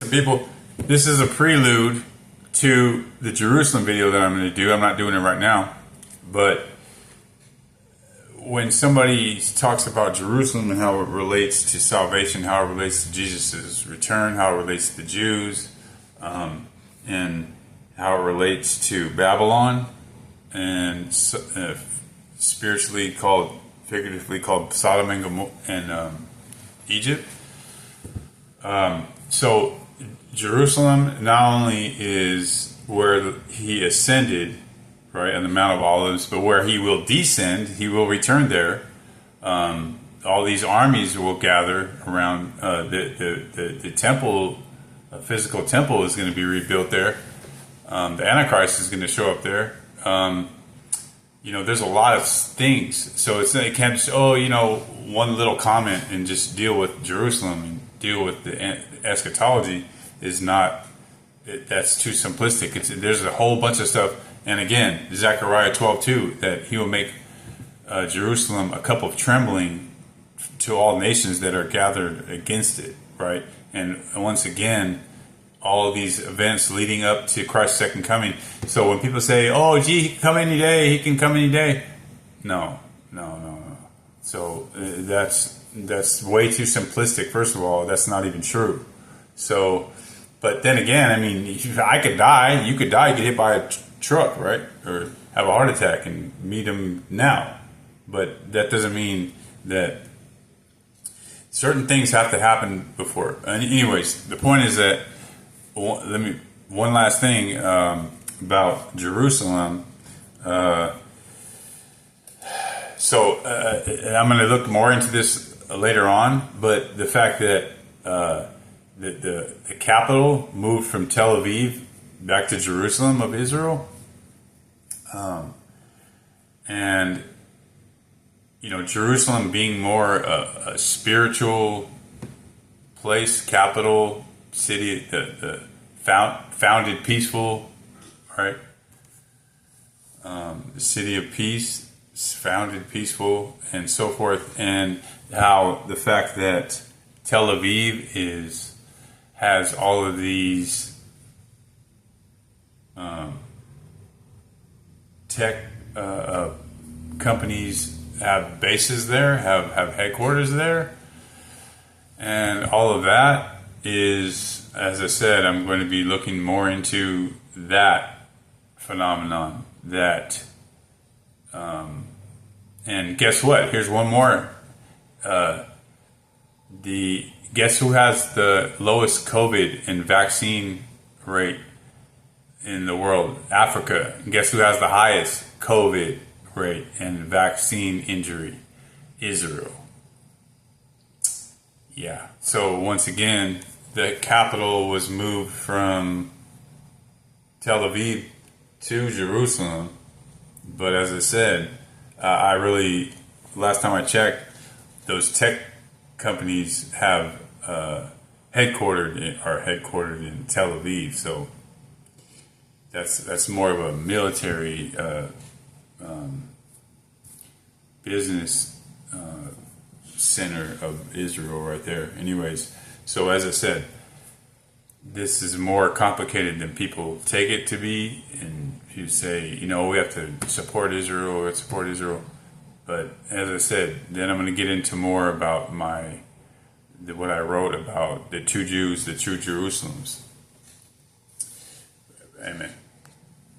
People, this is a prelude to the Jerusalem video that I'm going to do. I'm not doing it right now, but when somebody talks about Jerusalem and how it relates to salvation, how it relates to Jesus' return, how it relates to the Jews, and how it relates to Babylon, and spiritually called, figuratively called Sodom and Egypt. So Jerusalem not only is where he ascended, right, on the Mount of Olives, but where he will descend, he will return there. All these armies will gather around the temple. A physical temple is going to be rebuilt there. The Antichrist is going to show up there. There's a lot of things. So it can't just, one little comment and just deal with Jerusalem and deal with the eschatology is not, that's too simplistic. There's a whole bunch of stuff. And again, Zechariah 12:2, that he will make Jerusalem a cup of trembling to all nations that are gathered against it, right? And once again, all of these events leading up to Christ's second coming. So when people say, oh, gee, he can come any day, he can come any day. No. So that's way too simplistic. First of all, that's not even true. So, but then again, I mean, I could die, you could die, get hit by a truck, right? Or have a heart attack and meet him now. But that doesn't mean that certain things have to happen before. And anyways, the point is that, one last thing about Jerusalem. So I'm going to look more into this later on, but the fact that the capital moved from Tel Aviv back to Jerusalem of Israel, and Jerusalem being more a spiritual place, capital, city, the founded peaceful, right? The city of peace, founded peaceful, and so forth, and how the fact that Tel Aviv has all of these tech companies have bases there, have headquarters there, and all of that is, as I said, I'm going to be looking more into that phenomenon. And guess what? Here's one more. Guess who has the lowest COVID and vaccine rate in the world? Africa. And guess who has the highest COVID rate and vaccine injury? Israel. Yeah. So once again, the capital was moved from Tel Aviv to Jerusalem. But as I said, last time I checked, those tech companies have headquartered in Tel Aviv. So that's more of a military business center of Israel right there. Anyways, so as I said, this is more complicated than people take it to be. And if you say, we have to support Israel, But as I said, then I'm going to get into more about what I wrote about the two Jews, the two Jerusalems. Amen.